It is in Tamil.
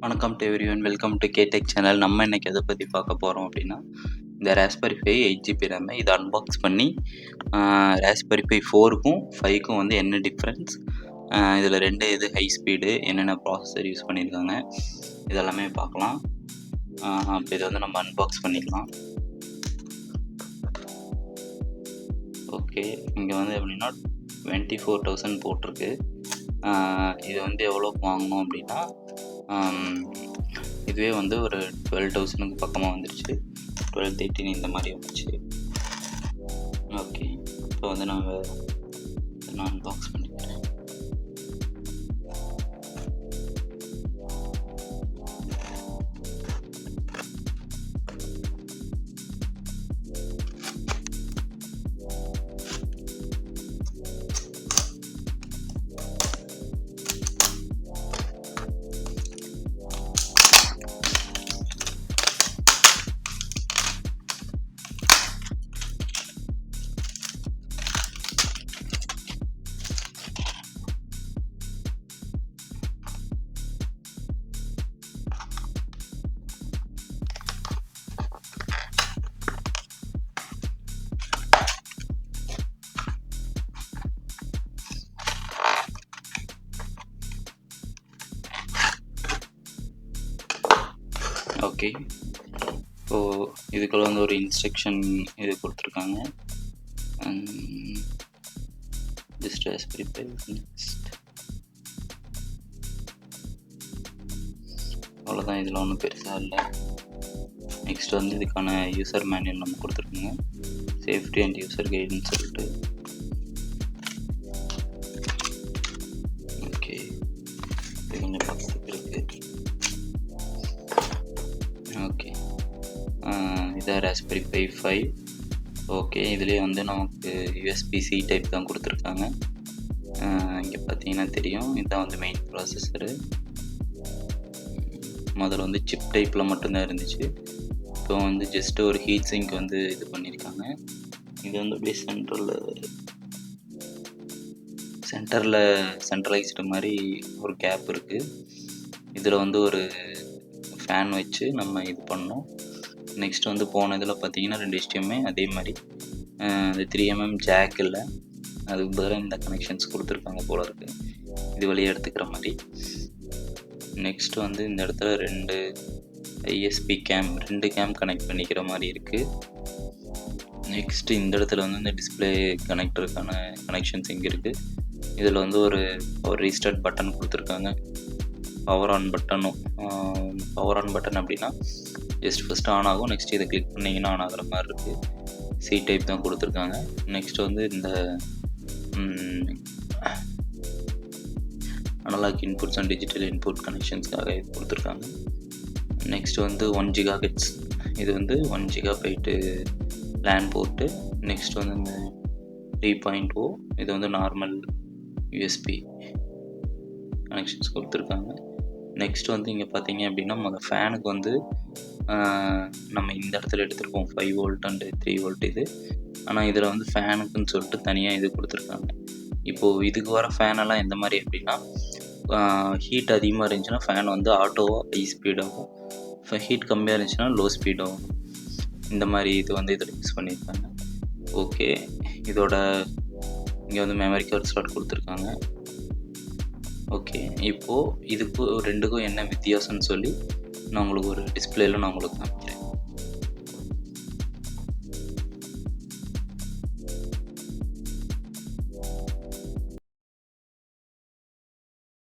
வணக்கம் டு எவ்ரிவன், வெல்கம் டு கேடெக் சேனல். நம்ம இன்னைக்கு எதை பற்றி பார்க்க போகிறோம் அப்படின்னா, இந்த ராஸ்பெரி பை 8 GB ரேம் இதை அன்பாக்ஸ் பண்ணி ராஸ்பெரி பை 4க்கும் 5க்கும் வந்து என்ன டிஃப்ரென்ஸ், இதில் இது ஹை ஸ்பீடு, என்னென்ன ப்ராசஸர் யூஸ் பண்ணியிருக்காங்க, இதெல்லாமே பார்க்கலாம். இப்போ இதை வந்து நம்ம அன்பாக்ஸ் பண்ணிக்கலாம். ஓகே, இங்கே வந்து எப்படின்னா 24,000 போட்டிருக்கு. இது வந்து எவ்வளோக்கு வாங்கணும் அப்படின்னா, இதுவே வந்து ஒரு 12,000க்கு பக்கமாக வந்துருச்சு. 12-13 இந்த மாதிரி வந்துச்சு. ஓகே, இப்போ வந்து நான் அன்பாக்ஸ் பண்ணிக்கிறேன். ஓகே, இப்போது இதுக்குள்ள வந்து ஒரு இன்ஸ்ட்ரக்ஷன் இது கொடுத்துருக்காங்க. ஜஸ்ட் ராஸ்பெரி பை நெக்ஸ்ட், அவ்வளோதான். இதில் ஒன்றும் பெருசாக இல்லை. நெக்ஸ்ட் வந்து இதுக்கான யூசர் மேனுவல் நம்ம கொடுத்துருக்கோங்க, சேஃப்டி அண்ட் யூசர் கைடுன்னு சொல்லிட்டு. ஓகே, இது கொஞ்சம் பக்கத்துக்கு இருக்குது. ஓகே, இதான் ராஸ்பெரி பை 5. ஓகே, இதுலேயே வந்து நமக்கு யூஎஸ்பி-C டைப் தான் கொடுத்துருக்காங்க. இங்கே பார்த்தீங்கன்னா தெரியும், இதுதான் வந்து மெயின் ப்ராசஸரு. முதல்ல வந்து சிப் டைப்பில் மட்டும்தான் இருந்துச்சு. இப்போ வந்து ஜஸ்ட்டு ஒரு ஹீட் சிங்க் வந்து இது பண்ணியிருக்காங்க. இது வந்து அப்படியே சென்ட்ரலைஸ்டு மாதிரி ஒரு கேப் இருக்குது. இதில் வந்து ஒரு ஃபேன் வச்சு நம்ம இது பண்ணோம். நெக்ஸ்ட் வந்து போன இதில் பார்த்தீங்கன்னா 2 HDMI, அதே மாதிரி இந்த 3mm ஜாக் இல்லை, அதுக்கு பதிலாக இந்த கனெக்ஷன்ஸ் கொடுத்துருக்காங்க போல இருக்குது, இது வழியாக எடுத்துக்கிற மாதிரி. நெக்ஸ்ட் வந்து இந்த இடத்துல 2 ISP கேம், 2 கேம் கனெக்ட் பண்ணிக்கிற மாதிரி இருக்குது. நெக்ஸ்ட்டு இந்த இடத்துல வந்து இந்த டிஸ்பிளே கனெக்டருக்கான கனெக்ஷன்ஸ் இங்கே இருக்குது. இதில் வந்து ஒரு ரீஸ்டார்ட் பட்டன் கொடுத்துருக்காங்க, பவர் ஆன் பட்டன் அப்படின்னா ஜஸ்ட் ஃபஸ்ட்டு ஆன் ஆகும், நெக்ஸ்ட் இதை கிளிக் பண்ணிங்கன்னா ஆன் ஆகிற மாதிரி இருக்குது. C டைப் தான் கொடுத்துருக்காங்க. நெக்ஸ்ட் வந்து இந்த analog inputs and digital input கனெக்ஷன்ஸ்க்காக இது கொடுத்துருக்காங்க. நெக்ஸ்ட் வந்து 1 GHz, இது வந்து 1 GB லேன் போர்ட்டு. நெக்ஸ்ட் வந்து இந்த 3.0, இது வந்து நார்மல் USB கனெக்ஷன்ஸ் கொடுத்துருக்காங்க. நெக்ஸ்ட் வந்து இங்கே பார்த்தீங்க அப்படின்னா, முதல் ஃபேனுக்கு வந்து நம்ம இந்த இடத்துல எடுத்துருக்கோம் 5 volt அண்டு 3 volt இது. ஆனால் இதில் வந்து ஃபேனுக்குன்னு சொல்லிட்டு தனியாக இது கொடுத்துருக்காங்க. இப்போது இதுக்கு வர ஃபேனெல்லாம் எந்த மாதிரி அப்படின்னா, ஹீட் அதிகமாக இருந்துச்சுன்னா ஃபேன் வந்து ஆட்டோவாக ஹை ஸ்பீடாகும், ஹீட் கம்மியாக இருந்துச்சுன்னா லோ ஸ்பீடாகும். இந்த மாதிரி இது வந்து இதில் யூஸ் பண்ணியிருக்காங்க. ஓகே, இதோட இங்கே வந்து மெமரி கார்டு ஸ்லாட் கொடுத்துருக்காங்க. ஓகே, இப்போது இதுக்கு 2க்கும் என்ன வித்தியாசம்னு சொல்லி நான் உங்களுக்கு ஒரு டிஸ்பிளேயில் நான் உங்களுக்கு காமிக்கிறேன்.